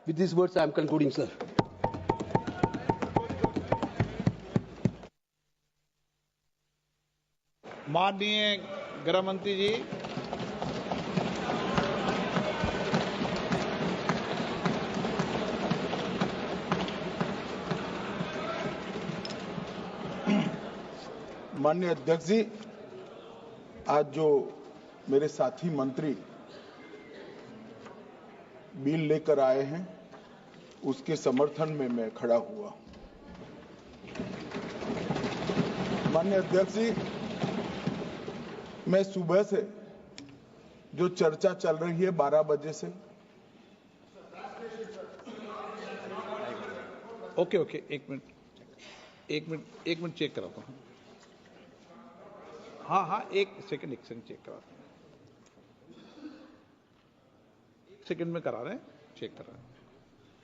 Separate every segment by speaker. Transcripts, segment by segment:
Speaker 1: With these words, I am concluding, sir.
Speaker 2: माननीय गृह मंत्री जी,
Speaker 3: माननीय अध्यक्ष जी, आज जो मेरे साथी मंत्री बिल लेकर आए हैं उसके समर्थन में मैं खड़ा हुआ। माननीय अध्यक्ष जी, मैं सुबह से जो चर्चा चल रही है 12 बजे से,
Speaker 2: ओके एक मिनट चेक कराता हूँ। हाँ एक सेकंड चेक कराते हैं। एक सेकंड में करा रहे हैं, चेक कर रहे हैं।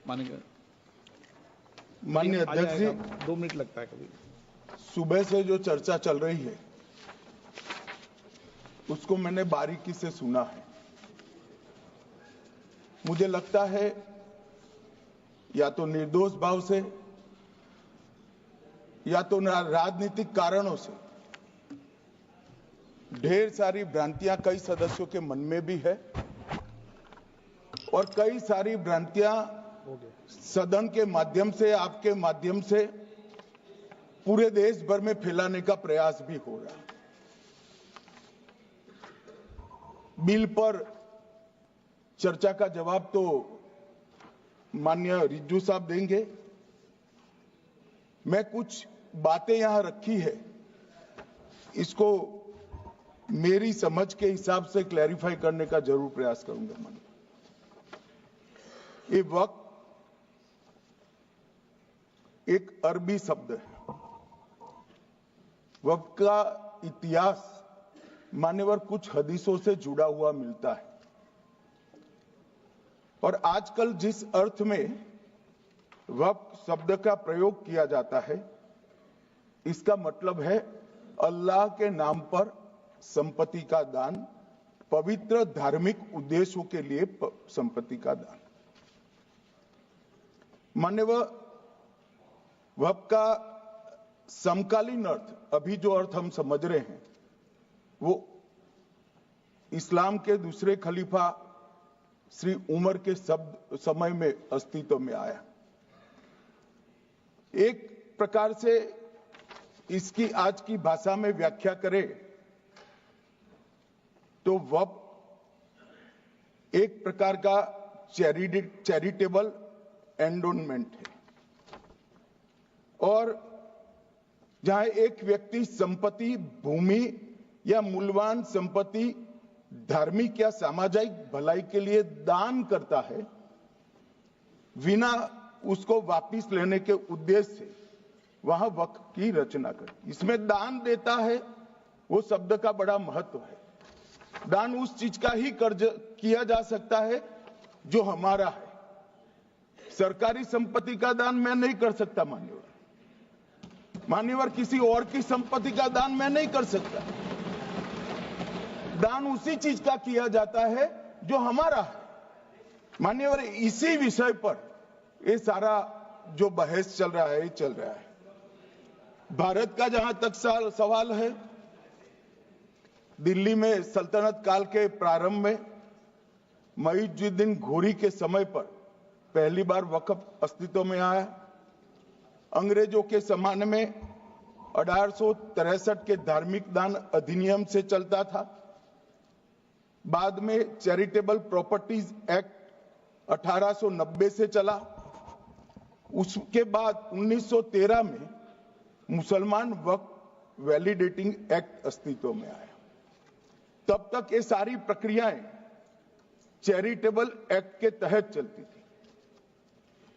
Speaker 3: माननीय अध्यक्ष जी,
Speaker 2: 2 मिनट लगता है कभी।
Speaker 3: सुबह से जो चर्चा चल रही है उसको मैंने बारीकी से सुना है। मुझे लगता है या तो निर्दोष भाव से या तो राजनीतिक कारणों से ढेर सारी भ्रांतियां कई सदस्यों के मन में भी है और कई सारी भ्रांतियां सदन के माध्यम से, आपके माध्यम से पूरे देश भर में फैलाने का प्रयास भी हो रहा है। बिल पर चर्चा का जवाब तो माननीय रिज्जू साहब देंगे। मैं कुछ बातें यहां रखी है, इसको मेरी समझ के हिसाब से क्लैरिफाई करने का जरूर प्रयास करूंगा। ये वक्त एक अरबी शब्द है। वक्त का इतिहास मान्यवर कुछ हदीसों से जुड़ा हुआ मिलता है और आजकल जिस अर्थ में वक्त शब्द का प्रयोग किया जाता है, इसका मतलब है अल्लाह के नाम पर संपत्ति का दान, पवित्र धार्मिक उद्देश्यों के लिए संपत्ति का दान। मान्यवर, वक्त का समकालीन अर्थ, अभी जो अर्थ हम समझ रहे हैं, वो इस्लाम के दूसरे खलीफा श्री उमर के समय में अस्तित्व में आया। एक प्रकार से इसकी आज की भाषा में व्याख्या करें तो वक्फ एक प्रकार का चैरिटेबल एंडोनमेंट है और जहां एक व्यक्ति संपत्ति, भूमि या मूल्यवान संपत्ति धार्मिक या सामाजिक भलाई के लिए दान करता है, बिना उसको वापस लेने के उद्देश्य से, वहां वक्फ की रचना करती। इसमें दान देता है, वो शब्द का बड़ा महत्व है। दान उस चीज का ही किया जा सकता है जो हमारा है। सरकारी संपत्ति का दान मैं नहीं कर सकता मान्यवर, किसी और की संपत्ति का दान मैं नहीं कर सकता। दान उसी चीज का किया जाता है जो हमारा है। मान्यवर, इसी विषय पर ये सारा जो बहस चल रहा है भारत का जहां तक सवाल है, दिल्ली में सल्तनत काल के प्रारंभ में मुइज़्ज़ुद्दीन घोरी के समय पर पहली बार वक्फ अस्तित्व में आया। अंग्रेजों के जमाने में 1863 के धार्मिक दान अधिनियम से चलता था। बाद में चैरिटेबल प्रॉपर्टीज एक्ट 1890 से चला। उसके बाद 1913 में मुसलमान वक्फ वैलिडेटिंग एक्ट अस्तित्व में आया। तब तक ये सारी प्रक्रियाएं चैरिटेबल एक्ट के तहत चलती थी।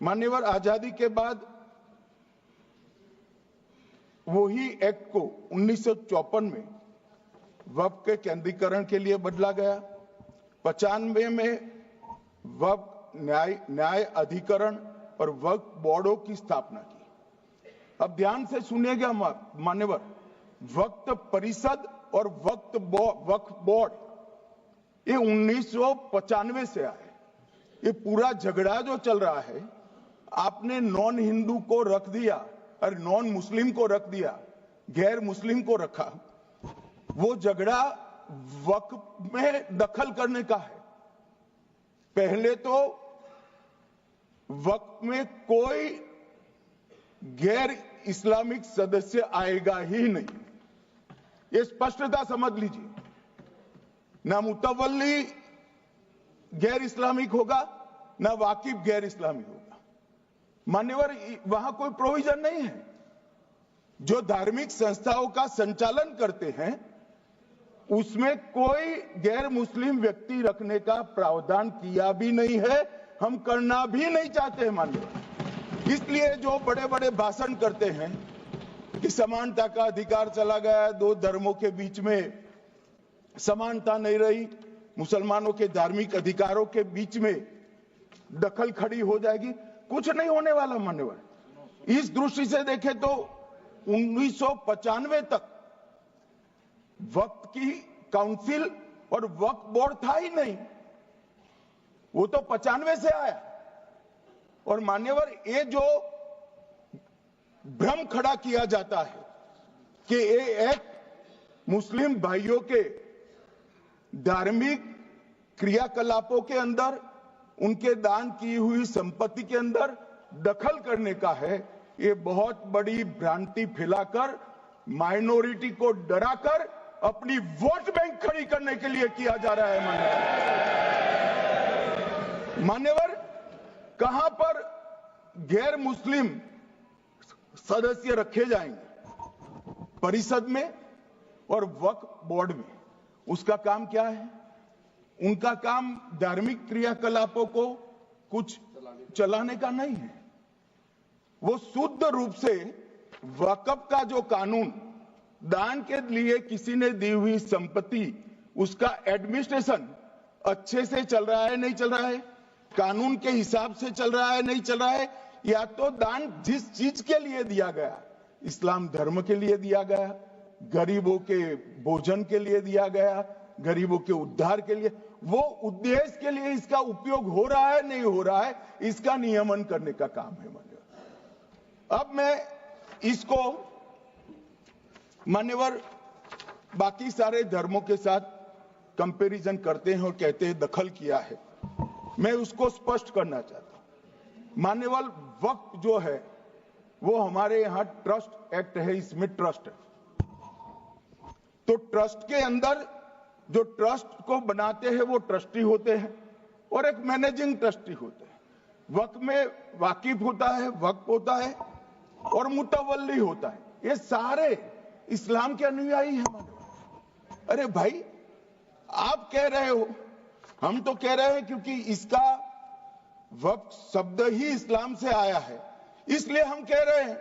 Speaker 3: मान्यवर, आजादी के बाद वही एक्ट को 1954 में वक्फ के केंद्रीकरण के लिए बदला गया। 95 में वक्फ न्याय अधिकरण और वक्फ बोर्डों की स्थापना की। अब ध्यान से सुनिएगा मान्यवर, वक्फ परिषद और वक्फ बोर्ड ये 1995 से आए। ये पूरा झगड़ा जो चल रहा है, आपने नॉन हिंदू को रख दिया और नॉन मुस्लिम को रख दिया, गैर मुस्लिम को रखा। वो झगड़ा वक्फ में दखल करने का है। पहले तो वक्फ में कोई गैर इस्लामिक सदस्य आएगा ही नहीं, ये स्पष्टता समझ लीजिए। ना मुतवल्ली गैर इस्लामिक होगा, ना वाकिफ गैर इस्लामिक होगा। मान्यवर, वहां कोई प्रोविजन नहीं है। जो धार्मिक संस्थाओं का संचालन करते हैं उसमें कोई गैर मुस्लिम व्यक्ति रखने का प्रावधान किया भी नहीं है, हम करना भी नहीं चाहते हैं मान्यवर। इसलिए जो बड़े बड़े भाषण करते हैं कि समानता का अधिकार चला गया, दो धर्मों के बीच में समानता नहीं रही, मुसलमानों के धार्मिक अधिकारों के बीच में दखल खड़ी हो जाएगी, कुछ नहीं होने वाला मान्यवर। इस दृष्टि से देखें तो 1995 तक वक्फ की काउंसिल और वक्फ बोर्ड था ही नहीं, वो तो 95 से आया। और मान्यवर, ये जो भ्रम खड़ा किया जाता है कि ये एक मुस्लिम भाइयों के धार्मिक क्रियाकलापों के अंदर, उनके दान की हुई संपत्ति के अंदर दखल करने का है, ये बहुत बड़ी भ्रांति फैलाकर माइनॉरिटी को डराकर अपनी वोट बैंक खड़ी करने के लिए किया जा रहा है मान्यवर। कहां पर गैर मुस्लिम सदस्य रखे जाएंगे? परिषद में और वक्फ बोर्ड में। उसका काम क्या है? उनका काम धार्मिक क्रियाकलापों को कुछ चलाने का नहीं है। वो शुद्ध रूप से वक्फ का जो कानून, दान के लिए किसी ने दी हुई संपत्ति, उसका एडमिनिस्ट्रेशन अच्छे से चल रहा है नहीं चल रहा है, कानून के हिसाब से चल रहा है नहीं चल रहा है, या तो दान जिस चीज के लिए दिया गया, इस्लाम धर्म के लिए दिया गया, गरीबों के भोजन के लिए दिया गया, गरीबों के उद्धार के लिए, वो उद्देश्य के लिए इसका उपयोग हो रहा है नहीं हो रहा है, इसका नियमन करने का काम है मान्यवर। अब मैं इसको मान्यवर बाकी सारे धर्मों के साथ कंपैरिजन करते हैं और कहते हैं दखल किया है। मैं उसको स्पष्ट करना चाहता हूं। मान्यवर, वक्फ जो है वो हमारे यहां ट्रस्ट एक्ट है, इसमें ट्रस्ट है। तो ट्रस्ट के अंदर जो ट्रस्ट को बनाते हैं वो ट्रस्टी होते हैं और एक मैनेजिंग ट्रस्टी होते हैं। वक्फ में वाकिफ होता है, वक्फ होता है और मुतवल्ली होता है। ये सारे इस्लाम के अनुयायी हैं। अरे भाई, आप कह रहे हो, हम तो कह रहे हैं क्योंकि इसका वक्फ शब्द ही इस्लाम से आया है, इसलिए हम कह रहे हैं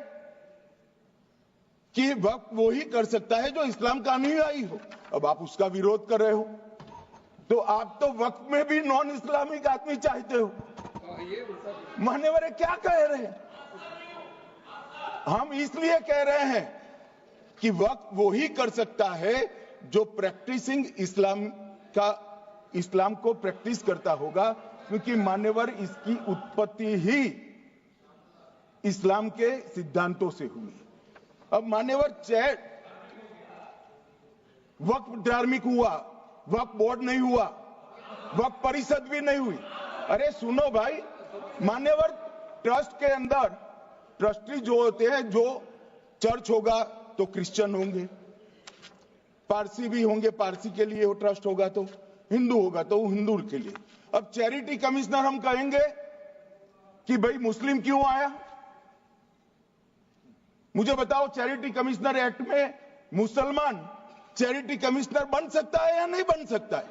Speaker 3: कि वक्फ वो ही कर सकता है जो इस्लाम का अनुयायी हो। अब आप उसका विरोध कर रहे हो, तो आप तो वक्फ में भी नॉन इस्लामिक आदमी चाहते हो। मान्यवर, क्या कह रहे हैं? हम इसलिए कह रहे हैं कि वक्फ वो ही कर सकता है जो प्रैक्टिसिंग इस्लाम को प्रैक्टिस करता होगा, क्योंकि मान्यवर इसकी उत्पत्ति ही इस्लाम के सिद्धांतों से हुई। अब मान्यवर, वक्फ धार्मिक हुआ, वक्फ बोर्ड नहीं हुआ, वक्फ परिषद भी नहीं हुई। अरे सुनो भाई, मान्यवर, ट्रस्ट के अंदर ट्रस्टी जो होते हैं, जो चर्च होगा तो क्रिश्चियन होंगे, पारसी भी होंगे, पारसी के लिए वो ट्रस्ट होगा, तो हिंदू होगा तो वो हिंदू के लिए। अब चैरिटी कमिश्नर हम कहेंगे कि भाई मुस्लिम क्यों आया? मुझे बताओ, चैरिटी कमिश्नर एक्ट में मुसलमान चैरिटी कमिश्नर बन सकता है या नहीं बन सकता है?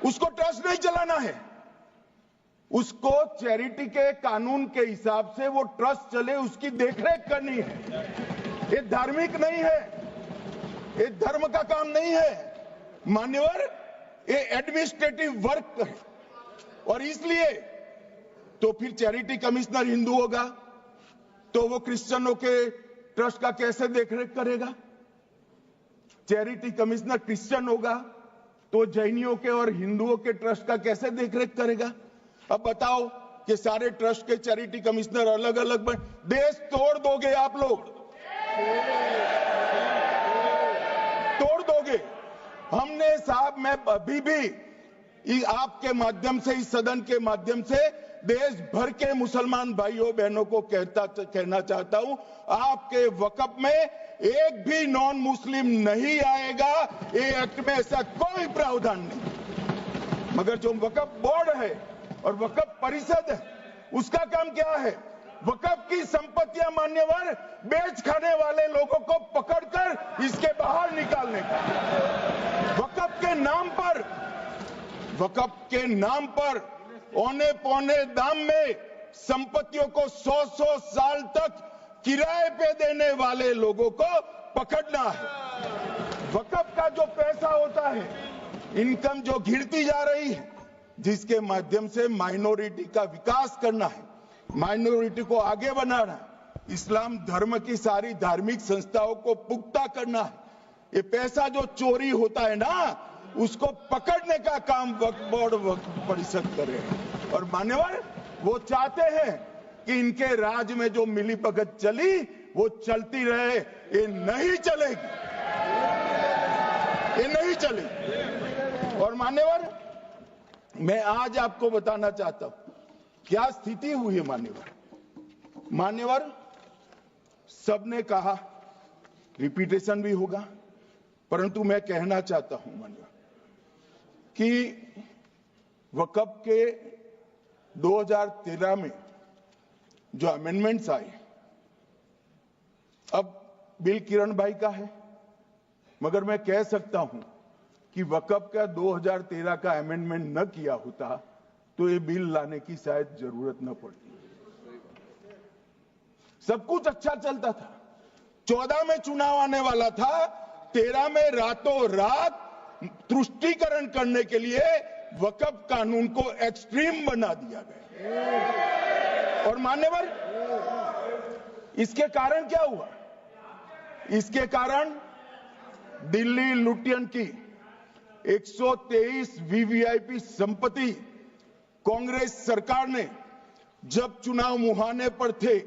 Speaker 3: उसको ट्रस्ट नहीं चलाना है, उसको चैरिटी के कानून के हिसाब से वो ट्रस्ट चले, उसकी देखरेख करनी है। ये धार्मिक नहीं है, ये धर्म का काम नहीं है मान्यवर, ये एडमिनिस्ट्रेटिव वर्क है। और इसलिए तो फिर चैरिटी कमिश्नर हिंदू होगा तो वो क्रिश्चियनों के ट्रस्ट का कैसे देखरेख करेगा? चैरिटी कमिश्नर क्रिश्चियन होगा तो जैनियों के और हिंदुओं के ट्रस्ट का कैसे देखरेख करेगा? अब बताओ कि सारे ट्रस्ट के चैरिटी कमिश्नर अलग अलग देश तोड़ दोगे आप लोग, तोड़ दोगे। हमने साहब, मैं अभी भी आपके माध्यम से, इस सदन के माध्यम से देश भर के मुसलमान भाइयों बहनों को कहना चाहता हूं, आपके वक्फ में एक भी नॉन मुस्लिम नहीं आएगा। ये एक्ट में ऐसा कोई प्रावधान नहीं। मगर जो वक्फ बोर्ड है और वक्फ परिषद है, उसका काम क्या है? वक्फ की संपत्तियां मान्यवर बेच खाने वाले लोगों को पकड़कर इसके बाहर निकालने का। वक्फ के नाम पर औने पौने दाम में संपत्तियों को 100 साल तक किराए पे देने वाले लोगों को पकड़ना है। वक्फ का जो पैसा होता है, इनकम जो गिरती जा रही है, जिसके माध्यम से माइनॉरिटी का विकास करना है, माइनॉरिटी को आगे बढ़ाना है, इस्लाम धर्म की सारी धार्मिक संस्थाओं को पुख्ता करना है। ये पैसा जो चोरी होता है ना, उसको पकड़ने का काम वक्फ बोर्ड, वक्फ परिषद करे। और मान्यवर, वो चाहते हैं कि इनके राज में जो मिलीभगत चली वो चलती रहे। ये नहीं चलेगी, ये नहीं चलेगी। और मान्यवर, मैं आज आपको बताना चाहता हूं क्या स्थिति हुई है। मान्यवर, सबने कहा, रिपीटेशन भी होगा, परंतु मैं कहना चाहता हूं मान्यवर कि वक्फ के 2013 में जो अमेंडमेंट्स आए, अब बिल किरण भाई का है, मगर मैं कह सकता हूं कि वक्फ का 2013 का अमेंडमेंट न किया होता तो ये बिल लाने की शायद जरूरत न पड़ती। सब कुछ अच्छा चलता था। 14 में चुनाव आने वाला था, 13 में रातों रात तुष्टीकरण करने के लिए वक्फ कानून को एक्सट्रीम बना दिया गया। और मान्यवर, इसके कारण क्या हुआ? इसके कारण दिल्ली लुटियन की 123 वीवीआईपी संपत्ति कांग्रेस सरकार ने जब चुनाव मुहाने पर थे,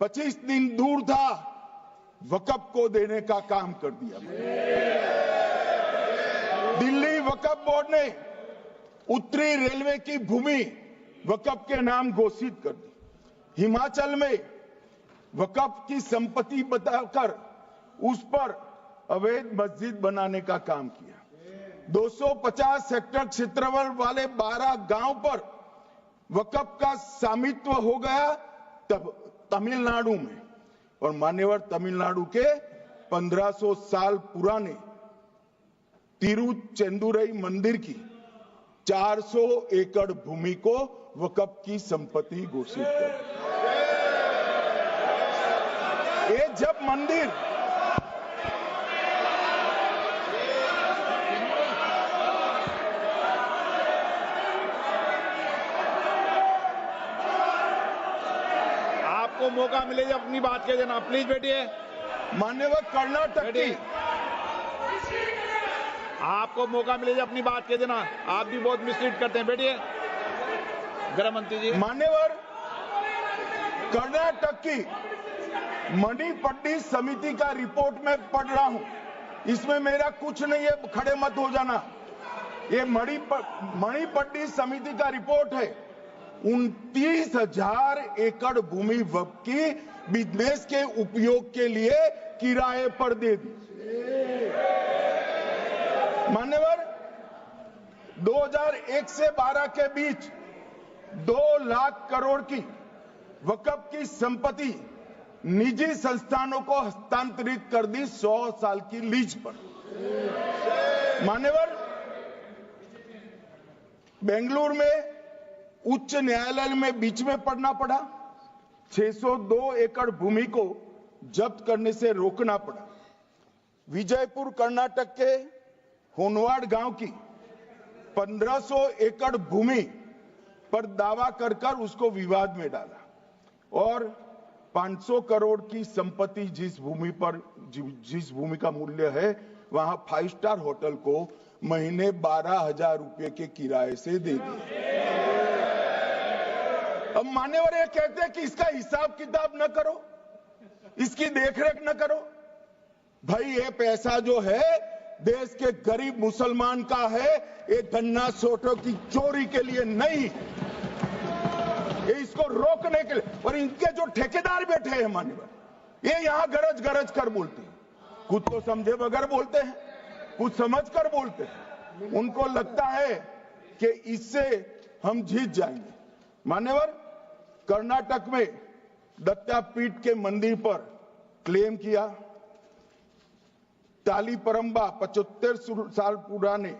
Speaker 3: 25 दिन दूर था, वक्फ को देने का काम कर दिया। दिल्ली वक्फ बोर्ड ने उत्तरी रेलवे की भूमि वक्फ के नाम घोषित कर दी। हिमाचल में वक्फ की संपत्ति बताकर उस पर अवैध मस्जिद बनाने का काम किया। 250 हेक्टेयर क्षेत्रफल वाले 12 गांव पर वक्फ का स्वामित्व हो गया तब तमिलनाडु में। और मान्यवर, तमिलनाडु के 1500 साल पुराने तिरुचेंदुरई मंदिर की 400 एकड़ भूमि को वक्फ की संपत्ति घोषित कर। ये जब मंदिर
Speaker 2: आपको मौका मिले जब अपनी बात कह देना, प्लीज बैठिए।
Speaker 3: मान्यवर, कर्नाटक की,
Speaker 2: आपको मौका मिले जब अपनी बात कह देना। आप भी बहुत मिसलीड करते हैं, बैठिए। गृह मंत्री जी।
Speaker 3: मान्यवर, कर्नाटक की मणिपट्टी समिति का रिपोर्ट में पढ़ रहा हूं, इसमें मेरा कुछ नहीं है, खड़े मत हो जाना। ये मणिपट्टी समिति का रिपोर्ट है। 29,000 एकड़ भूमि वक्फ की बिजनेस के उपयोग के लिए किराए पर दे दी। मान्यवर, 2001 से 12 के बीच 2 लाख करोड़ की वक्फ की संपत्ति निजी संस्थानों को हस्तांतरित कर दी 100 साल की लीज पर। मान्यवर, बेंगलुरु में उच्च न्यायालय में बीच में पढ़ना पड़ा, 602 एकड़ भूमि को जब्त करने से रोकना पड़ा। विजयपुर कर्नाटक के होनवाड़ गांव की 1500 एकड़ भूमि पर दावा कर उसको विवाद में डाला और 500 करोड़ की संपत्ति जिस भूमि का मूल्य है, वहां 5 स्टार होटल को महीने 12,000 रुपए के किराए से दे दिया। अब मान्यवर ये कहते हैं कि इसका हिसाब किताब न करो, इसकी देखरेख न करो। भाई ये पैसा जो है देश के गरीब मुसलमान का है, ये गन्ना सोटों की चोरी के लिए नहीं, ये इसको रोकने के लिए। और इनके जो ठेकेदार बैठे हैं मान्यवर, ये यहां गरज गरज कर बोलते हैं, खुद तो समझे बगैर बोलते हैं, कुछ समझ कर बोलते हैं। उनको लगता है कि इससे हम जीत जाएंगे। मान्यवर, कर्नाटक में दत्तापीठ के मंदिर पर क्लेम किया, तालीपरंबा 75 साल पुराने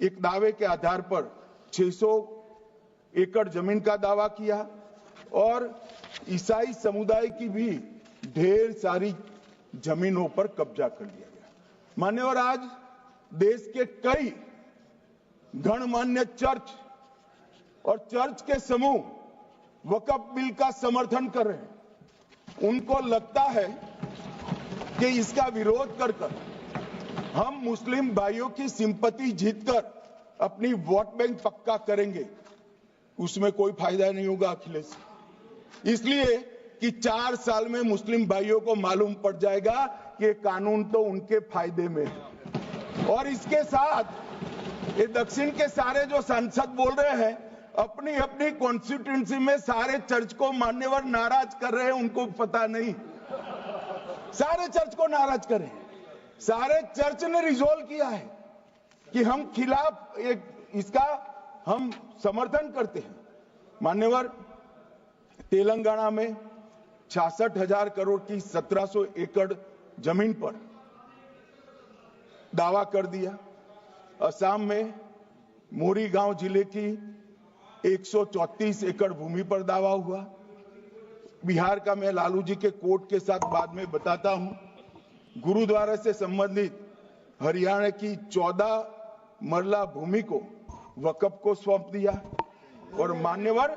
Speaker 3: एक दावे के आधार पर 600 एकड़ जमीन का दावा किया और ईसाई समुदाय की भी ढेर सारी जमीनों पर कब्जा कर लिया गया। मान्यवर, आज देश के कई गणमान्य चर्च और चर्च के समूह वक्फ बिल का समर्थन कर रहे हैं। उनको लगता है कि इसका विरोध कर हम मुस्लिम भाइयों की सिंपैथी जीतकर अपनी वोट बैंक पक्का करेंगे। उसमें कोई फायदा नहीं होगा अखिलेश, इसलिए कि 4 साल में मुस्लिम भाइयों को मालूम पड़ जाएगा कि कानून तो उनके फायदे में है। और इसके साथ ये दक्षिण के सारे जो सांसद बोल रहे हैं, अपनी अपनी कॉन्स्टिट्यूएंसी में सारे चर्च को मान्यवर नाराज कर रहे हैं, उनको पता नहीं, सारे चर्च को नाराज कर रहे हैं। सारे चर्च ने रिजोल्व किया है कि हम खिलाफ इसका हम समर्थन करते हैं। मान्यवर, तेलंगाना में 66,000 करोड़ की 1700 एकड़ जमीन पर दावा कर दिया। असम में मोरीगांव जिले की 134 एकड़ भूमि पर दावा हुआ। बिहार का मैं लालू जी के कोर्ट के साथ बाद में बताता हूं। गुरुद्वारा से संबंधित हरियाणा की 14 मरला भूमि को वक्फ को सौंप दिया। और मान्यवर,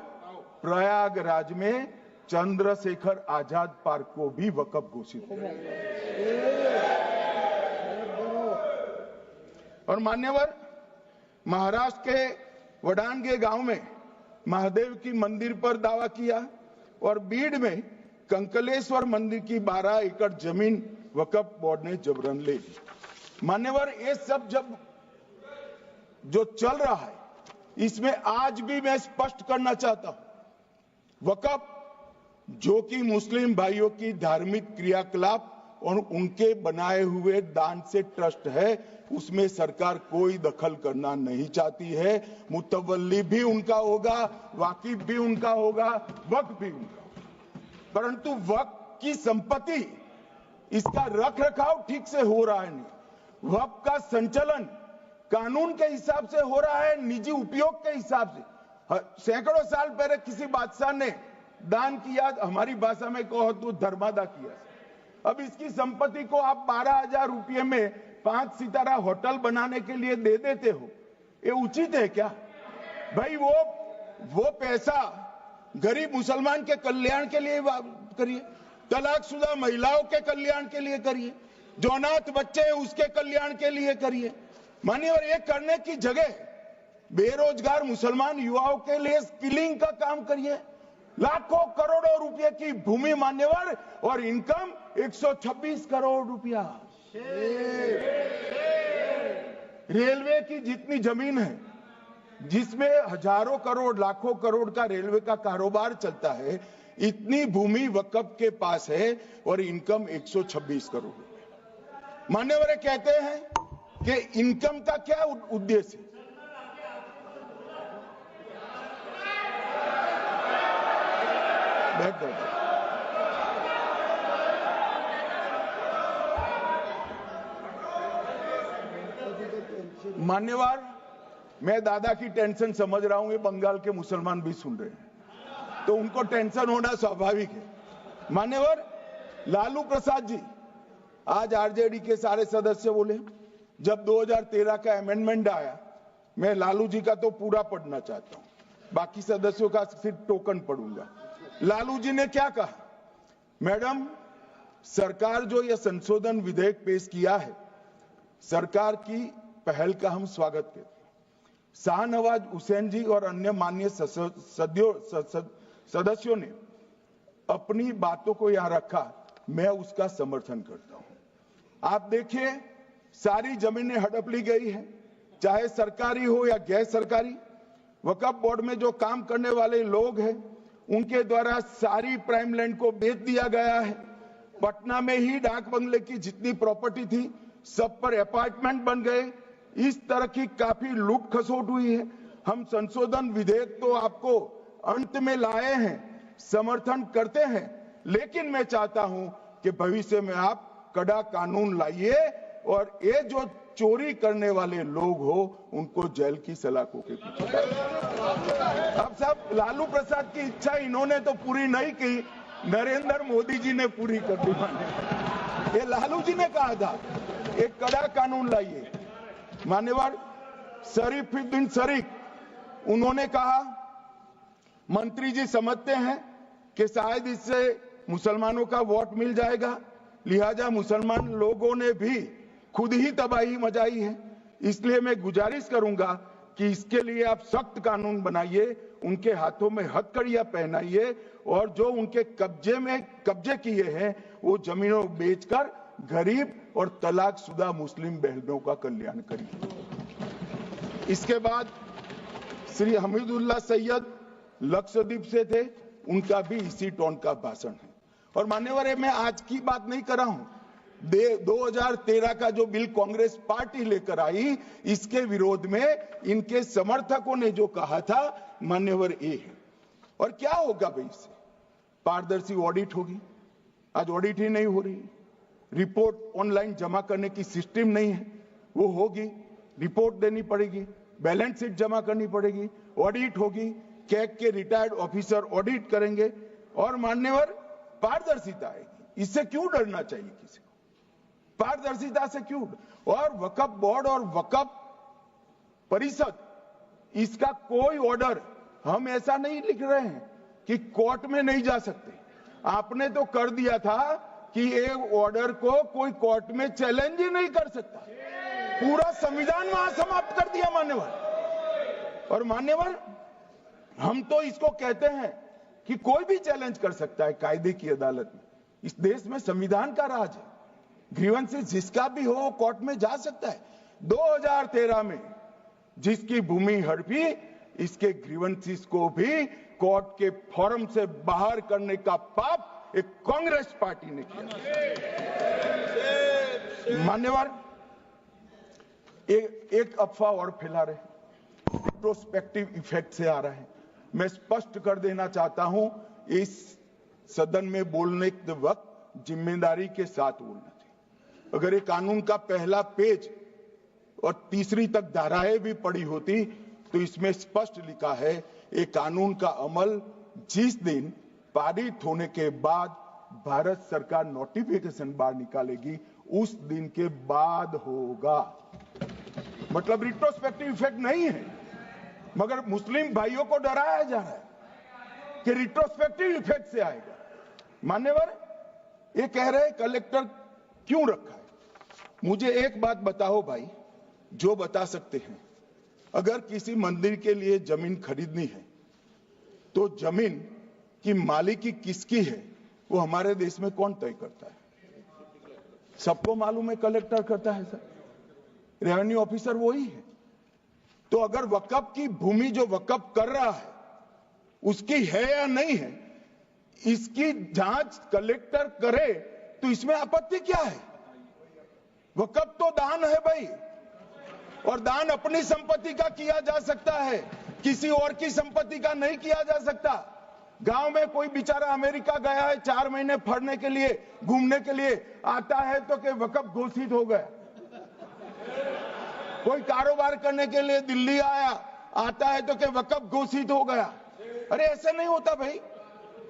Speaker 3: प्रयागराज में चंद्रशेखर आजाद पार्क को भी वक्फ घोषित किया। और मान्यवर, महाराष्ट्र के वडानगे गांव में महादेव की मंदिर पर दावा किया और बीड में कंकलेश्वर मंदिर की 12 एकड़ जमीन वक्फ बोर्ड ने जबरन ले ली। मान्यवर, ये सब जब जो चल रहा है, इसमें आज भी मैं स्पष्ट करना चाहता हूं, वक्फ जो कि मुस्लिम भाइयों की धार्मिक क्रियाकलाप और उनके बनाए हुए दान से ट्रस्ट है, उसमें सरकार कोई दखल करना नहीं चाहती है। मुतवल्ली भी उनका होगा, वाकिफ भी उनका होगा, वक्फ भी उनका होगा। परंतु वक्फ की संपत्ति, इसका रख रखाव ठीक से हो रहा है नहीं। वक्फ का संचालन कानून के हिसाब से हो रहा है, निजी उपयोग के हिसाब से। सैकड़ों साल पहले किसी बादशाह ने दान किया, हमारी भाषा में कहो तो धर्मादा किया। अब इसकी संपत्ति को आप 12,000 रुपये में 5 सितारा होटल बनाने के लिए दे देते हो, ये उचित है क्या? भाई वो पैसा गरीब मुसलमान के कल्याण के लिए करिए, तलाकशुदा महिलाओं के कल्याण के लिए करिए, जो अनाथ बच्चे हैं उसके कल्याण के लिए करिए। मान्यवर, ये करने की जगह बेरोजगार मुसलमान युवाओं के लिए स्किलिंग का काम करिए। लाखों करोड़ों रुपए की भूमि मान्यवर, और इनकम 126 करोड़ रुपया। रेलवे की जितनी जमीन है, जिसमें हजारों करोड़ लाखों करोड़ का रेलवे का कारोबार चलता है, इतनी भूमि वक्फ के पास है और इनकम 126 करोड़ रुपए। मान्यवर कहते हैं कि इनकम का क्या उद्देश्य है? बैठ जाओ। मान्यवर, मैं दादा की टेंशन समझ रहा हूं, ये बंगाल के मुसलमान भी सुन रहे हैं, तो उनको टेंशन होना स्वाभाविक है। मान्यवर, लालू प्रसाद जी, आज आरजेडी के सारे सदस्य बोले, जब 2013 का अमेंडमेंट आया, मैं लालू जी का तो पूरा पढ़ना चाहता हूं, बाकी सदस्यों का सिर्फ टोकन पढ़ूंगा। लालू जी ने क्या कहा? मैडम, सरकार जो यह संशोधन विधेयक पेश किया है, सरकार की पहल का हम स्वागत करते हैं। शाहनवाज हुसैन जी और अन्य माननीय सदस्यों ने अपनी बातों को यहां रखा, मैं उसका समर्थन करता हूं। आप देखिए, सारी जमीनें हड़प ली गई है, चाहे सरकारी हो या गैर सरकारी। वक्फ बोर्ड में जो काम करने वाले लोग हैं, उनके द्वारा सारी प्राइम लैंड को बेच दिया गया है। पटना में ही डाक बंगले की जितनी प्रॉपर्टी थी, सब पर अपार्टमेंट बन गए। इस तरह की काफी लूट खसोट हुई है। हम संशोधन विधेयक तो आपको अंत में लाए हैं, समर्थन करते हैं, लेकिन मैं चाहता हूं कि भविष्य में आप कड़ा कानून लाइए और ये जो चोरी करने वाले लोग हो, उनको जेल की सलाखों के पीछे। अब साहब, लालू प्रसाद की इच्छा इन्होंने तो पूरी नहीं की, नरेंद्र मोदी जी ने पूरी कर दी। ये लालू जी ने कहा था, एक कड़ा कानून लाइए। मान्यवर शरीफुद्दीन शरीफ, उन्होंने कहा, मंत्री जी समझते हैं कि शायद इससे मुसलमानों का वोट मिल जाएगा, लिहाजा मुसलमान लोगों ने भी खुद ही तबाही मचाई है, इसलिए मैं गुजारिश करूंगा कि इसके लिए आप सख्त कानून बनाइए, उनके हाथों में हथकड़ियां पहनाइए और जो उनके कब्जे किए हैं वो जमीनों बेचकर गरीब और तलाकशुदा मुस्लिम बहनों का कल्याण करिए। इसके बाद श्री हमीदुल्लाह सैयद लक्षद्वीप से थे, उनका भी इसी टोन का भाषण है। और मान्यवर, मैं आज की बात नहीं कर रहा हूं, 2013 का जो बिल कांग्रेस पार्टी लेकर आई, इसके विरोध में इनके समर्थकों ने जो कहा था, मान्यवर ये है। और क्या होगा भाई इससे? पारदर्शी ऑडिट होगी, आज ऑडिट ही नहीं हो रही। रिपोर्ट ऑनलाइन जमा करने की सिस्टम नहीं है, वो होगी। रिपोर्ट देनी पड़ेगी, बैलेंस शीट जमा करनी पड़ेगी, ऑडिट होगी, कैग के रिटायर्ड ऑफिसर ऑडिट करेंगे और मान्यवर पारदर्शिता आएगी। इससे क्यों डरना चाहिए किसी को? पारदर्शिता से क्यों? और वक्फ बोर्ड और वक्फ परिषद, इसका कोई ऑर्डर हम ऐसा नहीं लिख रहे हैं कि कोर्ट में नहीं जा सकते। आपने तो कर दिया था कि एक ऑर्डर को कोई कोर्ट में चैलेंज ही नहीं कर सकता। पूरा संविधान वहां समाप्त कर दिया मान्यवर। और मान्यवर, हम तो इसको कहते हैं कि कोई भी चैलेंज कर सकता है कायदे की अदालत में। इस देश में संविधान का राज है, ग्रीवेंसेस जिसका भी हो कोर्ट में जा सकता है। 2013 में जिसकी भूमि हड़पी, इसके ग्रीवेंसेस को भी कोर्ट के फोरम से बाहर करने का पाप एक कांग्रेस पार्टी ने किया। मान्यवर, एक अफवाह और फैला रहे, रिट्रोस्पेक्टिव इफेक्ट से आ रहा है। मैं स्पष्ट कर देना चाहता हूं, इस सदन में बोलने के वक्त जिम्मेदारी के साथ बोलना चाहिए। अगर ये कानून का पहला पेज और तीसरी तक धाराएं भी पड़ी होती तो इसमें स्पष्ट लिखा है, ये कानून का अमल जिस दिन पारित होने के बाद भारत सरकार नोटिफिकेशन बाहर निकालेगी, उस दिन के बाद होगा। मतलब रिट्रोस्पेक्टिव इफेक्ट नहीं है, मगर मुस्लिम भाइयों को डराया जा रहा है कि रिट्रोस्पेक्टिव इफेक्ट से आएगा। मान्यवर, ये कह रहे कलेक्टर क्यों रखा है? मुझे एक बात बताओ भाई, जो बता सकते हैं। अगर किसी मंदिर के लिए जमीन खरीदनी है तो जमीन की मालिकी किसकी है, वो हमारे देश में कौन तय करता है? सबको मालूम है, कलेक्टर करता है सर, रेवेन्यू ऑफिसर वही है। तो अगर वक्फ की भूमि जो वक्फ कर रहा है उसकी है या नहीं है, इसकी जांच कलेक्टर करे तो इसमें आपत्ति क्या है? वक्फ तो दान है भाई, और दान अपनी संपत्ति का किया जा सकता है, किसी और की संपत्ति का नहीं किया जा सकता। गांव में कोई बेचारा अमेरिका गया है 4 महीने पढ़ने के लिए, घूमने के लिए, आता है तो कि वक्फ घोषित हो गया। कोई कारोबार करने के लिए दिल्ली आया, आता है तो कि वक्फ घोषित हो गया। अरे ऐसे नहीं होता भाई,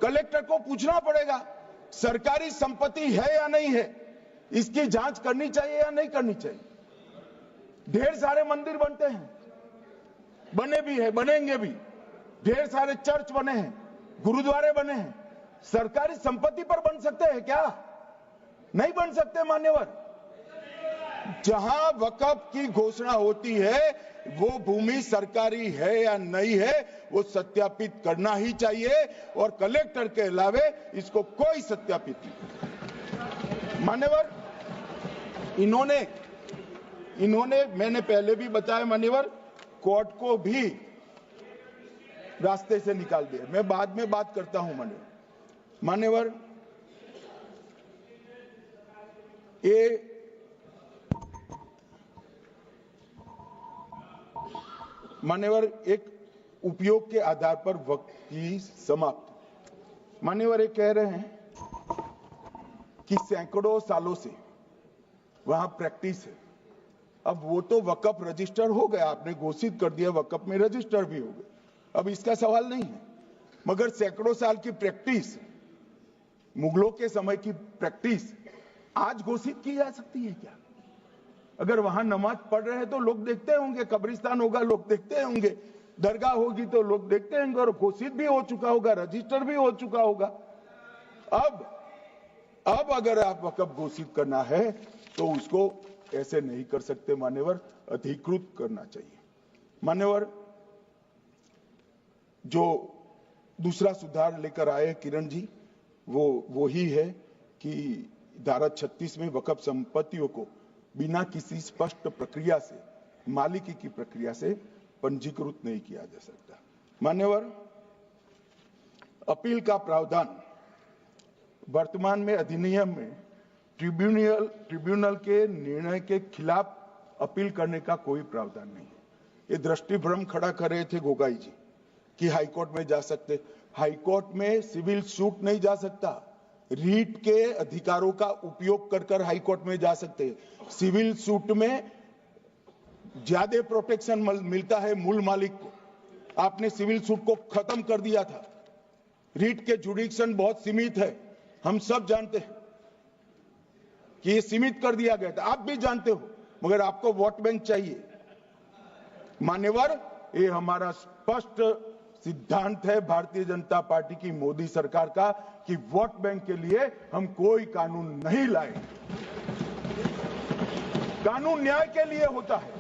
Speaker 3: कलेक्टर को पूछना पड़ेगा सरकारी संपत्ति है या नहीं है, इसकी जांच करनी चाहिए या नहीं करनी चाहिए। ढेर सारे मंदिर बनते हैं, बने भी है, बनेंगे भी। ढेर सारे चर्च बने हैं, गुरुद्वारे बने हैं, सरकारी संपत्ति पर बन सकते हैं क्या? नहीं बन सकते मान्यवर। जहां वक्फ की घोषणा होती है वो भूमि सरकारी है या नहीं है वो सत्यापित करना ही चाहिए और कलेक्टर के अलावे इसको कोई सत्यापित नहीं। मान्यवर, इन्होंने मैंने पहले भी बताया मान्यवर, कोर्ट को भी रास्ते से निकाल दिया। मैं बाद में बात करता हूं मान्यवर, ये मान्यवर एक उपयोग के आधार पर वक्त की समाप्ति। मान्यवर ये कह रहे हैं कि सैकड़ों सालों से वहां प्रैक्टिस है। अब वो तो वक्फ रजिस्टर हो गया, आपने घोषित कर दिया, वक्फ में रजिस्टर भी हो गए, अब इसका सवाल नहीं है। मगर सैकड़ों साल की प्रैक्टिस, मुगलों के समय की प्रैक्टिस आज घोषित की जा सकती है क्या? अगर वहां नमाज पढ़ रहे हैं तो लोग देखते होंगे, कब्रिस्तान होगा लोग देखते होंगे, दरगाह होगी तो लोग देखते होंगे, और घोषित भी हो चुका होगा, रजिस्टर भी हो चुका होगा। अब अगर आप वक्फ घोषित करना है तो उसको ऐसे नहीं कर सकते मान्यवर, अधिकृत करना चाहिए। मान्यवर, जो दूसरा सुधार लेकर आए किरण जी, वो ही है कि धारा 36 में वक्फ संपत्तियों को बिना किसी स्पष्ट प्रक्रिया से, मालिकी की प्रक्रिया से पंजीकृत नहीं किया जा सकता। मान्यवर, अपील का प्रावधान वर्तमान में अधिनियम में ट्रिब्यूनल के निर्णय के खिलाफ अपील करने का कोई प्रावधान नहीं है। ये दृष्टिभ्रम खड़ा कर रहे थे गोगाई जी कि हाईकोर्ट में जा सकते। हाईकोर्ट में सिविल सूट नहीं जा सकता, रीट के अधिकारों का उपयोग कर हाईकोर्ट में जा सकते हैं। सिविल सूट में ज्यादा प्रोटेक्शन मिलता है मूल मालिक को, आपने सिविल सूट को खत्म कर दिया था। रीट के जुडिक्शन बहुत सीमित है, हम सब जानते हैं कि ये सीमित कर दिया गया था, आप भी जानते हो, मगर आपको वोट बैंक चाहिए। मान्यवर, ये हमारा स्पष्ट सिद्धांत है भारतीय जनता पार्टी की, मोदी सरकार का, कि वोट बैंक के लिए हम कोई कानून नहीं लाए। कानून न्याय के लिए होता है,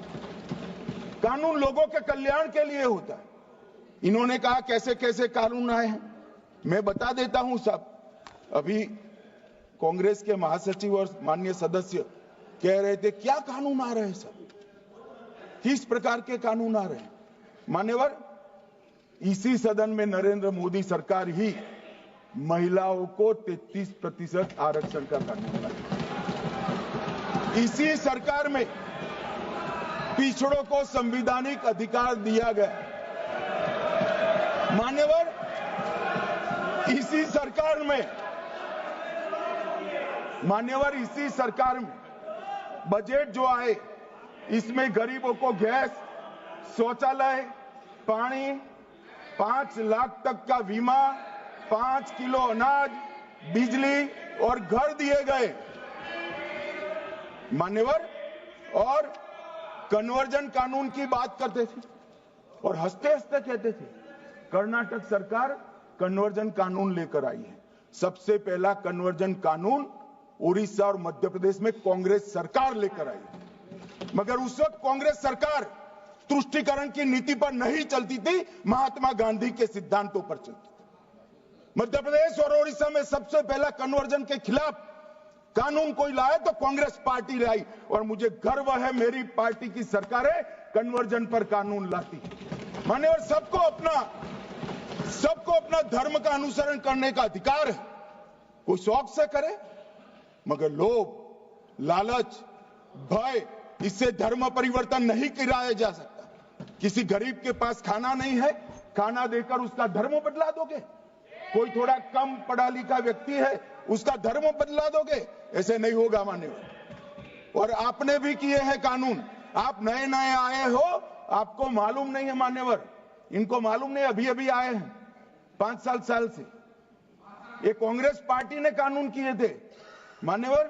Speaker 3: कानून लोगों के कल्याण के लिए होता है। इन्होंने कहा कैसे कैसे कानून आए हैं, मैं बता देता हूं सब। अभी कांग्रेस के महासचिव और माननीय सदस्य कह रहे थे क्या कानून आ रहे हैं, सब किस प्रकार के कानून आ रहे हैं। मान्यवर, इसी सदन में नरेंद्र मोदी सरकार ही महिलाओं को 33% आरक्षण का कानून लाया। इसी सरकार में पिछड़ों को संवैधानिक अधिकार दिया गया। मान्यवर, इसी सरकार में बजट जो आए, इसमें गरीबों को गैस, शौचालय, पानी, 5 लाख तक का बीमा, 5 किलो अनाज, बिजली और घर दिए गए। मान्यवर, और कन्वर्जन कानून की बात करते थे और हंसते हंसते कहते थे कर्नाटक सरकार कन्वर्जन कानून लेकर आई है। सबसे पहला कन्वर्जन कानून उड़ीसा और मध्य प्रदेश में कांग्रेस सरकार लेकर आई, मगर उस वक्त कांग्रेस सरकार तुष्टीकरण की नीति पर नहीं चलती थी, महात्मा गांधी के सिद्धांतों पर चलती थी। मध्य प्रदेश और उड़ीसा में सबसे पहला कन्वर्जन के खिलाफ कानून कोई लाए तो कांग्रेस पार्टी लाई, और मुझे गर्व है मेरी पार्टी की सरकारें कन्वर्जन पर कानून लाती है। मान्यवर, सबको अपना धर्म का अनुसरण करने का अधिकार है, कोई शौक से करे, मगर लोभ, लालच, भय, इससे धर्म परिवर्तन नहीं कराया जा सकता। किसी गरीब के पास खाना नहीं है, खाना देकर उसका धर्म बदला दोगे? कोई थोड़ा कम पढ़ा लिखा व्यक्ति है, उसका धर्म बदला दोगे? ऐसे नहीं होगा मान्यवर। और आपने भी किए हैं कानून, आप नए नए आए हो, आपको मालूम नहीं है मान्यवर, इनको मालूम नहीं, अभी अभी आए हैं 5 साल से। ये कांग्रेस पार्टी ने कानून किए थे मान्यवर।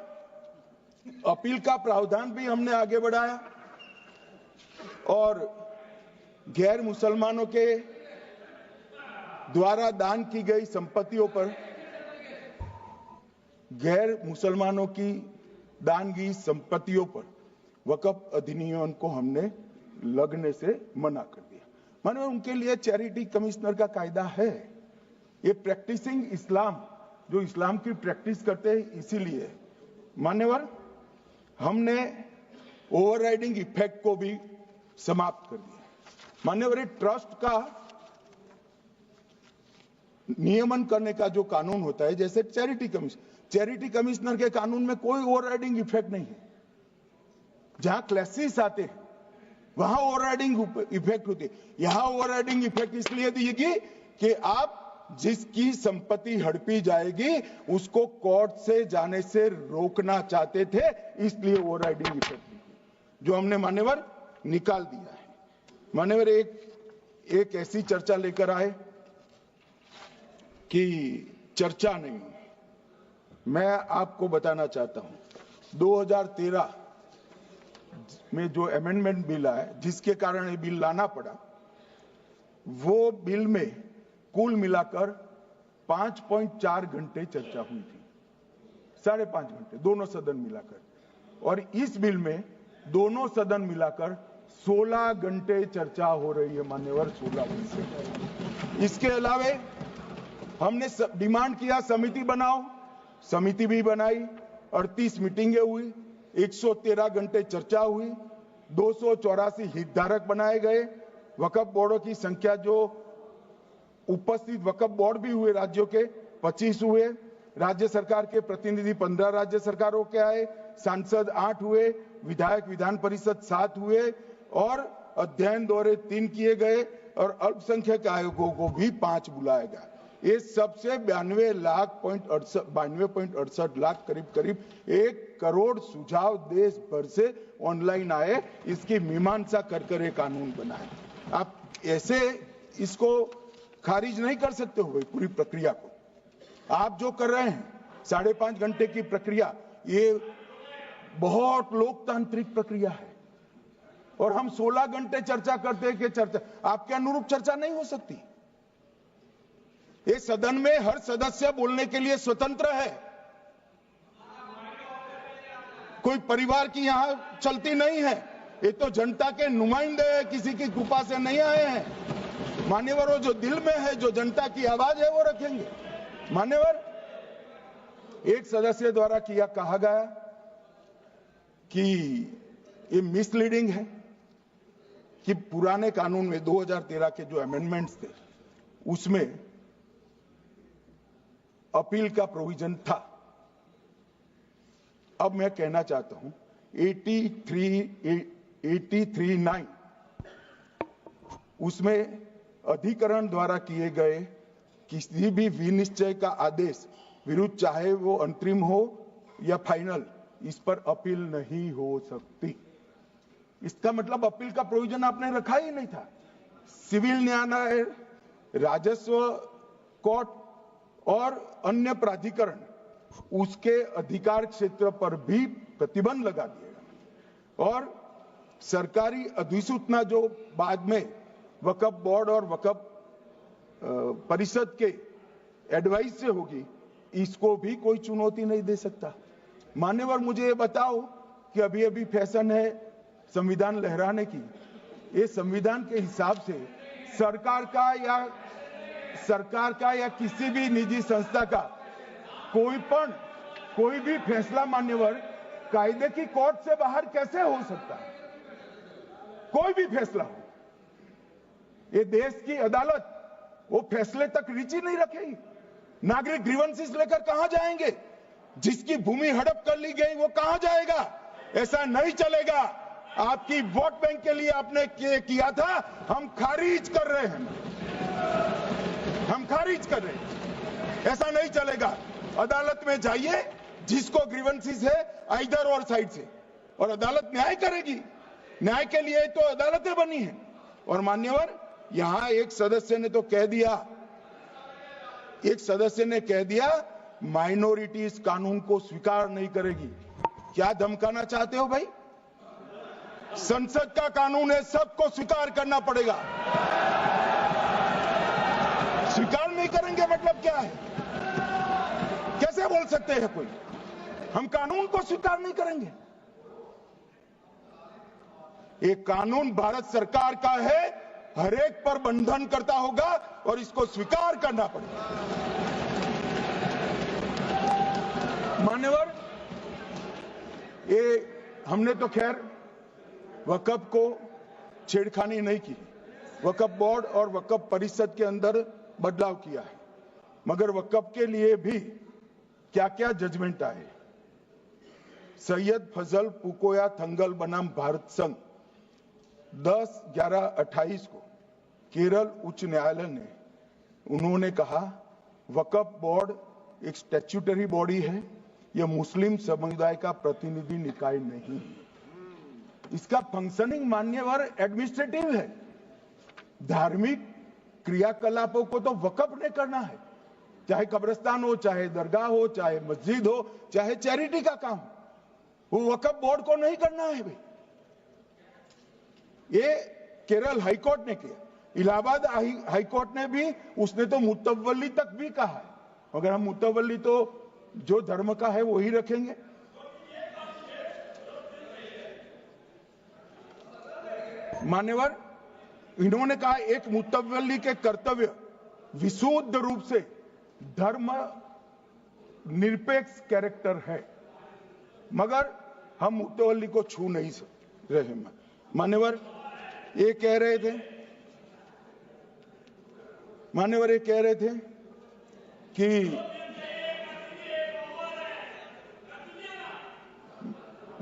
Speaker 3: अपील का प्रावधान भी हमने आगे बढ़ाया, और गैर मुसलमानों के द्वारा दान की गई संपत्तियों पर, गैर मुसलमानों की दान की संपत्तियों पर वक्फ अधिनियम को हमने लगने से मना कर दिया। माननीय, उनके लिए चैरिटी कमिश्नर का कायदा है। ये प्रैक्टिसिंग इस्लाम, जो इस्लाम की प्रैक्टिस करते हैं, इसीलिए मान्यवर हमने ओवरराइडिंग इफेक्ट को भी समाप्त कर दिया। मान्यवर, ट्रस्ट का नियमन करने का जो कानून होता है, जैसे चैरिटी कमिश्नर के कानून में कोई ओवरराइडिंग इफेक्ट नहीं है। जहां क्लासेस आते हैं वहां ओवरराइडिंग इफेक्ट होती है। यहां ओवरराइडिंग इफेक्ट इसलिए दिएगी कि आप जिसकी संपत्ति हड़पी जाएगी उसको कोर्ट से जाने से रोकना चाहते थे, इसलिए ओवरराइडिंग इफेक्ट जो हमने मान्यवर निकाल दिया है। मान्यवर, एक ऐसी चर्चा लेकर आए कि चर्चा नहीं। मैं आपको बताना चाहता हूं 2013 में जो अमेंडमेंट बिल आया, जिसके कारण ये बिल लाना पड़ा, वो बिल में कुल मिलाकर 5.4 घंटे चर्चा हुई थी, 5.5 घंटे दोनों सदन मिलाकर। और इस बिल में दोनों सदन मिलाकर 16 घंटे चर्चा हो रही है मान्यवर, 16 घंटे। इसके अलावे हमने डिमांड किया समिति बनाओ, समिति भी बनाई, 38 मीटिंगें हुई, 113 घंटे चर्चा हुई, 284 हितधारक बनाए गए। वक्फ बोर्डों की संख्या, जो उपस्थित वक्फ बोर्ड भी हुए राज्यों के 25 हुए, राज्य सरकार के प्रतिनिधि 15 राज्य सरकारों के आए, सांसद 8 हुए, विधायक विधान परिषद 7 हुए और अध्ययन दौरे 3 किए गए और अल्पसंख्यक आयोगों को भी 5 बुलाया गया। ये सबसे 92.68 लाख करीब 1 करोड़ सुझाव देश भर से ऑनलाइन आए। इसकी मीमांसा कर ये कानून बना है। आप ऐसे इसको खारिज नहीं कर सकते हो पूरी प्रक्रिया को। आप जो कर रहे हैं 5.5 घंटे की प्रक्रिया, ये बहुत लोकतांत्रिक प्रक्रिया है और हम 16 घंटे चर्चा करते हैं कि चर्चा आपके अनुरूप चर्चा नहीं हो सकती। ये सदन में हर सदस्य बोलने के लिए स्वतंत्र है, कोई परिवार की यहां चलती नहीं है। ये तो जनता के नुमाइंदे हैं, किसी की कृपा से नहीं आए हैं। मान्यवर, वो जो दिल में है, जो जनता की आवाज है, वो रखेंगे। मान्यवर, एक सदस्य द्वारा कहा गया कि ये मिसलीडिंग है कि पुराने कानून में 2013 के जो अमेंडमेंट्स थे उसमें अपील का प्रोविजन था। अब मैं कहना चाहता हूं 83(9) उसमें अधिकरण द्वारा किए गए किसी भी विनिश्चय का आदेश विरुद्ध, चाहे वो अंतरिम हो या फाइनल, इस पर अपील नहीं हो सकती। इसका मतलब अपील का प्रोविजन आपने रखा ही नहीं था। सिविल न्यायालय, राजस्व कोर्ट और अन्य प्राधिकरण उसके अधिकार क्षेत्र पर भी प्रतिबंध लगा दिएगा और सरकारी अधिसूचना जो बाद में वक्फ बोर्ड और वक्फ परिषद के एडवाइस से होगी, इसको भी कोई चुनौती नहीं दे सकता। मान्यवर, मुझे ये बताओ कि अभी अभी फैशन है संविधान लहराने की। ये संविधान के हिसाब से सरकार का या किसी भी निजी संस्था का कोई भी फैसला मान्यवर कायदे की कोर्ट से बाहर कैसे हो सकता है? कोई भी फैसला हो, ये देश की अदालत वो फैसले तक रुचि नहीं रखेगी। नागरिक ग्रीवेंसेस लेकर कहां जाएंगे? जिसकी भूमि हड़प कर ली गई वो कहां जाएगा? ऐसा नहीं चलेगा। आपकी वोट बैंक के लिए आपने किया था, हम खारिज कर रहे हैं, हम खारिज कर रहे हैं। ऐसा नहीं चलेगा। अदालत में जाइए, जिसको ग्रीवेंसेस है इधर और साइड से, और अदालत न्याय करेगी। न्याय के लिए तो अदालतें बनी हैं। और मान्यवर, यहां एक सदस्य ने कह दिया माइनॉरिटी इस कानून को स्वीकार नहीं करेगी। क्या धमकाना चाहते हो भाई? संसद का कानून है, सबको स्वीकार करना पड़ेगा। स्वीकार नहीं करेंगे मतलब क्या है? कैसे बोल सकते हैं कोई? हम कानून को स्वीकार नहीं करेंगे? ये कानून भारत सरकार का है, हर एक पर बंधन करता होगा और इसको स्वीकार करना पड़ेगा। मान्यवर, ये हमने तो खैर वक्फ को छेड़खानी नहीं की, वक्फ बोर्ड और वक्फ परिषद के अंदर बदलाव किया है, मगर वक्फ के लिए भी क्या क्या जजमेंट आए। सैयद फजल पुकोया थंगल बनाम भारत संघ 10/11/28 को केरल उच्च न्यायालय ने उन्होंने कहा वक्फ बोर्ड एक स्टैट्यूटरी बॉडी है, यह मुस्लिम समुदाय का प्रतिनिधि निकाय नहीं है। इसका फंक्शनिंग मान्यवर एडमिनिस्ट्रेटिव है। धार्मिक क्रियाकलापों को तो वक्फ ने करना है, चाहे कब्रिस्तान हो, चाहे दरगाह हो, चाहे मस्जिद हो, चाहे चैरिटी का काम, वो वक्फ बोर्ड को नहीं करना है भाई। ये केरल हाईकोर्ट ने किया, इलाहाबाद हाईकोर्ट ने भी, उसने तो मुतवल्ली तक भी कहा है, मगर हम मुतवल्ली तो जो धर्म का है वही रखेंगे। मान्यवर, इन्होंने कहा एक मुतवल्ली के कर्तव्य विशुद्ध रूप से धर्म निरपेक्ष कैरेक्टर है, मगर हम मुतवल्ली को छू नहीं रहे। मान्यवर ये कह रहे थे, मान्यवर ये कह रहे थे कि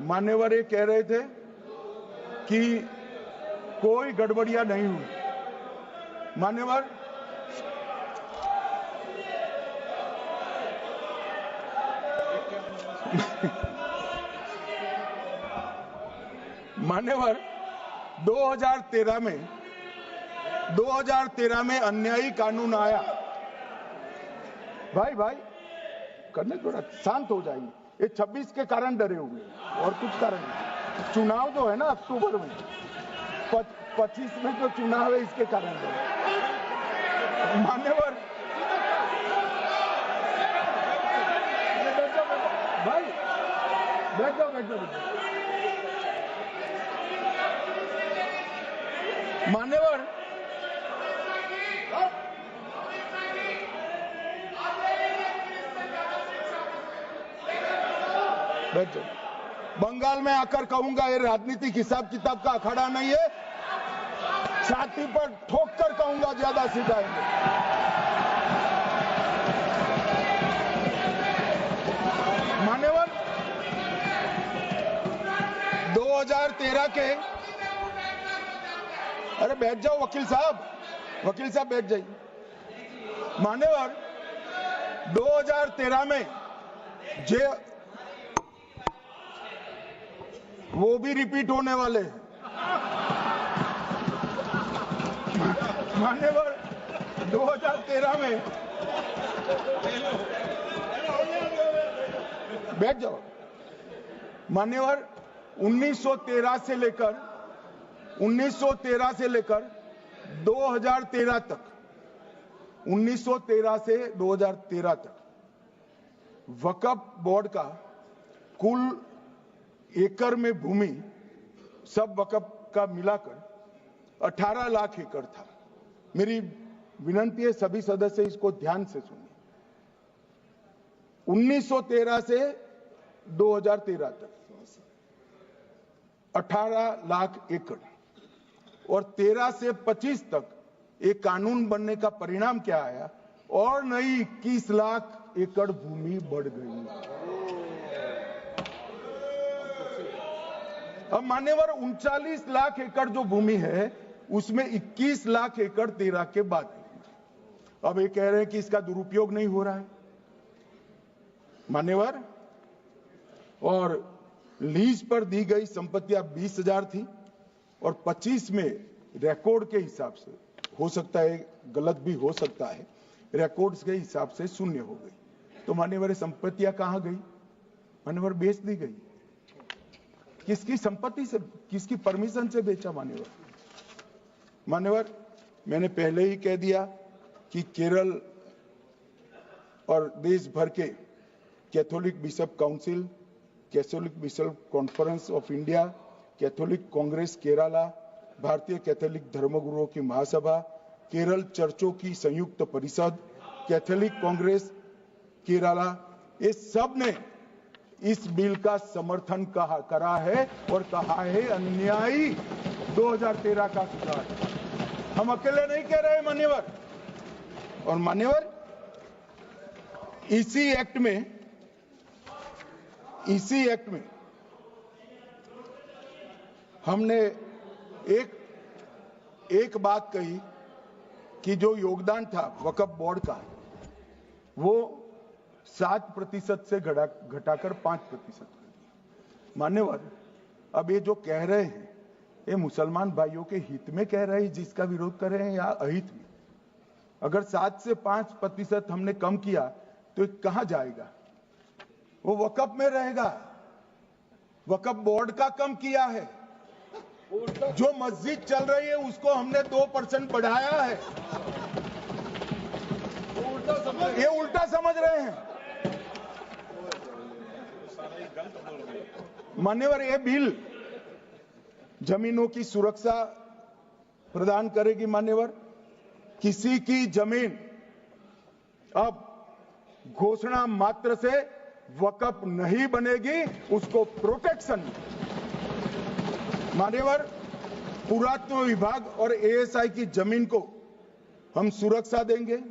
Speaker 3: मान्यवर ये कह रहे थे कि कोई गड़बड़ियां नहीं हुई। मान्यवर मान्यवर 2013 में अन्यायी कानून आया। भाई करने थोड़ा शांत हो जाइए, ये 26 के कारण डरे हुए और कुछ कारण नहीं। चुनाव जो है ना अक्टूबर में, 25 में जो चुनाव है इसके कारण डरे। मान्यवर भाई बैठ जाओ। मान्यवर बैठ जाओ। बंगाल में आकर कहूंगा ये राजनीतिक हिसाब किताब का अखाड़ा नहीं है, छाती पर ठोक कर कहूंगा ज्यादा सिखाएंगे। मान्यवर 2013 के, अरे बैठ जाओ वकील साहब बैठ जाइए। मान्यवर 2013 में जे वो भी रिपीट होने वाले हैं। मान्यवर 2013 में बैठ जाओ। मान्यवर 1913 से लेकर 2013 तक 1913 से 2013 तक वक्फ बोर्ड का कुल एकड़ में भूमि सब वक्फ का मिलाकर 18 लाख एकड़ था। मेरी विनंती है सभी सदस्य इसको ध्यान से सुनिए। 1913 से 2013 तक 18 लाख एकड़ और 13 से 25 तक एक कानून बनने का परिणाम क्या आया, और नई 21 लाख एकड़ भूमि बढ़ गई। अब मान्यवर 39 लाख एकड़ जो भूमि है उसमें 21 लाख एकड़ 13 के बाद। अब ये कह रहे हैं कि इसका दुरुपयोग नहीं हो रहा है मान्यवर। और लीज पर दी गई संपत्तियां 20,000 थी और 25 में रिकॉर्ड के हिसाब से, हो सकता है गलत भी हो सकता है, रिकॉर्ड्स के हिसाब से शून्य हो गई। तो मान्यवर संपत्तियां कहां गई? मान्यवर बेच दी गई। किसकी संपत्ति से, किसकी परमिशन से बेचा? मान्यवर मैंने पहले ही कह दिया कि केरल और देश भर के Catholic bishop council, Catholic bishop conference of India Catholic Congress Kerala, भारतीय कैथोलिक धर्मगुरुओं की महासभा, केरल चर्चों की संयुक्त परिषद, कैथोलिक कांग्रेस केरला, ये सब ने इस बिल का समर्थन करा है और कहा है अन्यायी 2013 का सुधार। हम अकेले नहीं कह रहे मान्यवर। और मान्यवर, इसी एक्ट में हमने एक बात कही कि जो योगदान था वक्फ बोर्ड का वो 7% से घटाकर 5% कर दिया। मान्यवर, अब ये जो कह रहे हैं ये मुसलमान भाइयों के हित में कह रहे हैं जिसका विरोध कर रहे हैं या अहित में? अगर 7 से 5% हमने कम किया तो कहां जाएगा? वो वक्फ में रहेगा। वक्फ बोर्ड का कम किया है। जो मस्जिद चल रही है उसको हमने 2% बढ़ाया है। ये उल्टा समझ रहे हैं मान्यवर। ये बिल जमीनों की सुरक्षा प्रदान करेगी मान्यवर। किसी की जमीन अब घोषणा मात्र से वक्फ नहीं बनेगी, उसको प्रोटेक्शन मान्यवर। पुरातत्व विभाग और एएसआई की जमीन को हम सुरक्षा देंगे।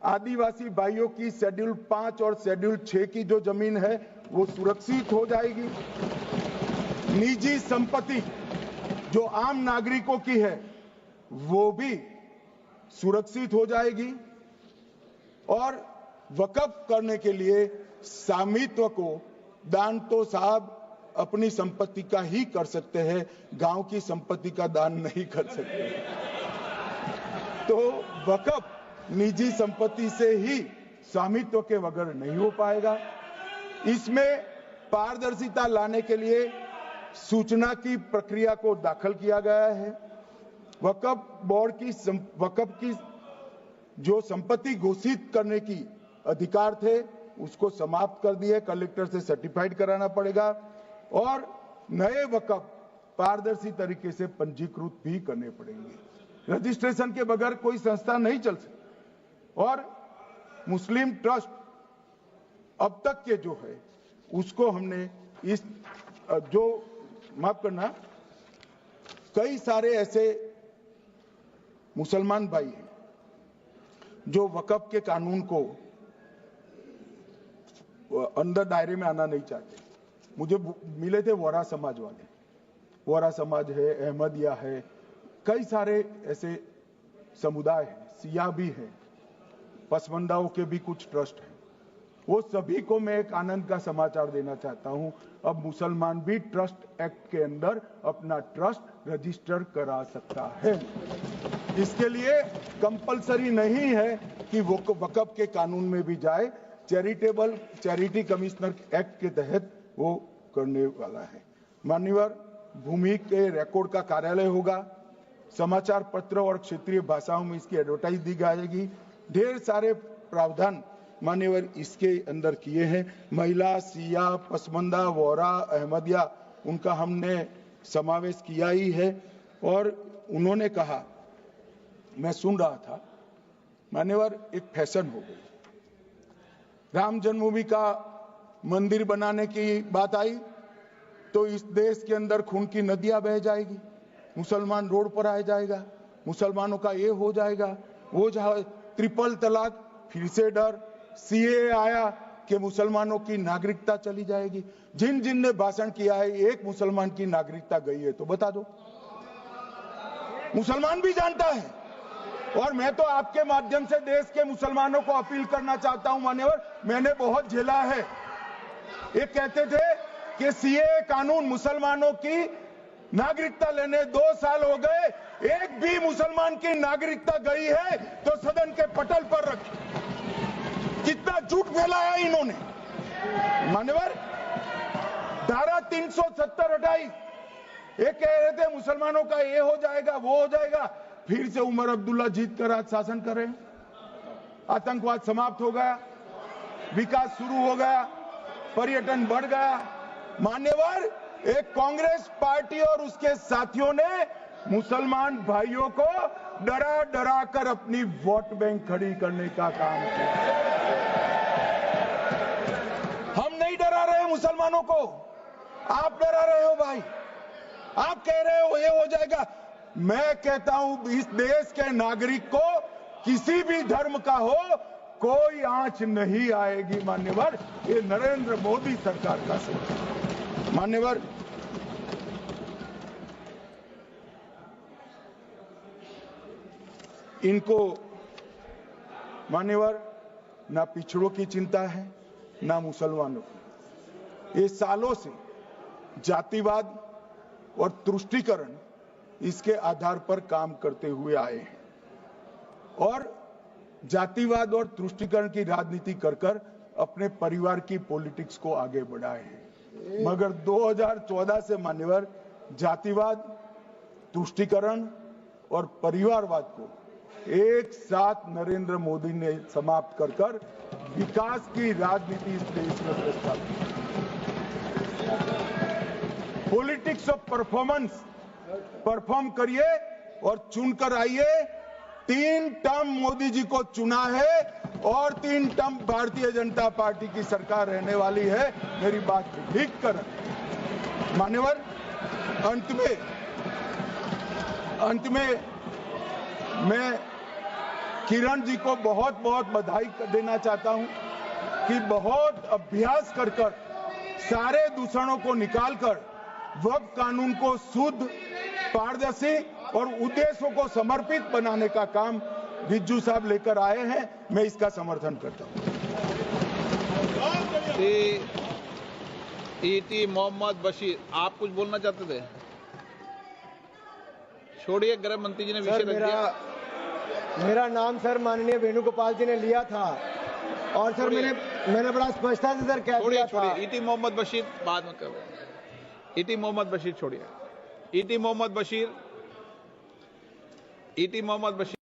Speaker 3: आदिवासी भाइयों की शेड्यूल 5 और शेड्यूल 6 की जो जमीन है वो सुरक्षित हो जाएगी। निजी संपत्ति जो आम नागरिकों की है वो भी सुरक्षित हो जाएगी। और वक्फ करने के लिए स्वामित्व को दान तो साहब अपनी संपत्ति का ही कर सकते हैं, गांव की संपत्ति का दान नहीं कर सकते। तो वक्फ निजी संपत्ति से ही स्वामित्व के बगैर नहीं हो पाएगा। इसमें पारदर्शिता लाने के लिए सूचना की प्रक्रिया को दाखिल किया गया है। वक्फ बोर्ड की वक्फ की जो संपत्ति घोषित करने की अधिकार थे उसको समाप्त कर दिए। कलेक्टर से सर्टिफाइड कराना पड़ेगा और नए वक्फ पारदर्शी तरीके से पंजीकृत भी करने पड़ेंगे। रजिस्ट्रेशन के बगैर कोई संस्था नहीं चल सकती। और मुस्लिम ट्रस्ट अब तक के जो है उसको हमने इस जो माफ करना, कई सारे ऐसे मुसलमान भाई हैं जो वक्फ के कानून को अंदर दायरे में आना नहीं चाहते। मुझे मिले थे वोरा समाज वाले, वोरा समाज है, अहमदिया है, कई सारे ऐसे समुदाय हैं, सिया भी है, पसमंदाओं के भी कुछ ट्रस्ट हैं। वो सभी को मैं एक आनंद का समाचार देना चाहता हूं, अब मुसलमान भी ट्रस्ट एक्ट के अंदर अपना ट्रस्ट रजिस्टर करा सकता है। इसके लिए कंपलसरी नहीं है कि वो वक्फ के कानून में भी जाए, चैरिटी कमिश्नर एक्ट के तहत वो करने वाला है। मान्यवर, भूमि के रिकॉर्ड का कार्यालय होगा, समाचार पत्र और क्षेत्रीय भाषाओं में इसकी एडवर्टाइज दी जाएगी। ढेर सारे प्रावधान मान्यवर इसके अंदर किए हैं। महिला, सिया, पसमंदा, वोरा, अहमदिया, उनका हमने समावेश किया ही है। और उन्होंने कहा, मैं सुन रहा था मान्यवर, एक फैशन हो गई। राम जन्मभूमि का मंदिर बनाने की बात आई तो इस देश के अंदर खून की नदियां बह जाएगी, मुसलमान रोड पर आ जाएगा, मुसलमानों का ये हो जाएगा, वो ट्रिपल तलाक, फिर से डर, सीए आया कि मुसलमानों की नागरिकता चली जाएगी। जिन जिन ने भाषण किया है, एक मुसलमान की नागरिकता गई है तो बता दो। मुसलमान भी जानता है। और मैं तो आपके माध्यम से देश के मुसलमानों को अपील करना चाहता हूं मान्यवर, मैंने बहुत झेला है। ये कहते थे कि सीए कानून मुसलमानों की नागरिकता लेने 2 साल हो गए, एक भी मुसलमान की नागरिकता गई है तो सदन के पटल पर रखी। कितना झूठ फैलाया इन्होंने। मान्यवर, धारा 370 हटाई, ये कह रहे थे मुसलमानों का ये हो जाएगा, वो हो जाएगा। फिर से उमर अब्दुल्ला जीत कर आज शासन कर रहे हैं। आतंकवाद समाप्त हो गया, विकास शुरू हो गया, पर्यटन बढ़ गया। मान्यवर, एक कांग्रेस पार्टी और उसके साथियों ने मुसलमान भाइयों को डरा डरा कर अपनी वोट बैंक खड़ी करने का काम किया। हम नहीं डरा रहे मुसलमानों को, आप डरा रहे हो भाई। आप कह रहे हो ये हो जाएगा। मैं कहता हूं इस देश के नागरिक को किसी भी धर्म का हो कोई आंच नहीं आएगी मान्यवर। ये नरेंद्र मोदी सरकार का सवाल। मान्यवर, इनको मान्यवर ना पिछड़ों की चिंता है ना मुसलमानों की। ये सालों से जातिवाद और तुष्टीकरण इसके आधार पर काम करते हुए आए हैं और जातिवाद और तुष्टीकरण की राजनीति कर कर अपने परिवार की पॉलिटिक्स को आगे बढ़ाए हैं। मगर 2014 से मान्यवर जातिवाद, तुष्टीकरण और परिवारवाद को एक साथ नरेंद्र मोदी ने समाप्त कर कर विकास की राजनीति इस देश में प्रस्तावित की। पॉलिटिक्स ऑफ परफॉर्मेंस, परफॉर्म करिए और चुनकर आइए। 3 टर्म मोदी जी को चुना है और 3 टर्म भारतीय जनता पार्टी की सरकार रहने वाली है। मेरी बात ठीक कर मान्यवर, अंत में मैं किरण जी को बहुत बहुत बधाई देना चाहता हूं कि बहुत अभ्यास कर कर सारे दूषणों को निकालकर वक्फ कानून को शुद्ध, पारदर्शी और उद्देश्यों को समर्पित बनाने का काम रिज्जू साहब लेकर आए हैं। मैं इसका समर्थन करता हूं।
Speaker 2: ईटी मोहम्मद बशीर, आप कुछ बोलना चाहते थे? छोड़िए, गृह मंत्री जी ने विषय रख दिया।
Speaker 1: मेरा नाम सर माननीय वेणुगोपाल जी ने लिया था और सर मैंने बड़ा स्पष्टता से सर कह दिया था।
Speaker 2: ईटी मोहम्मद बशीर बाद में करो। ईटी मोहम्मद बशीर छोड़िए। ईटी मोहम्मद बशीर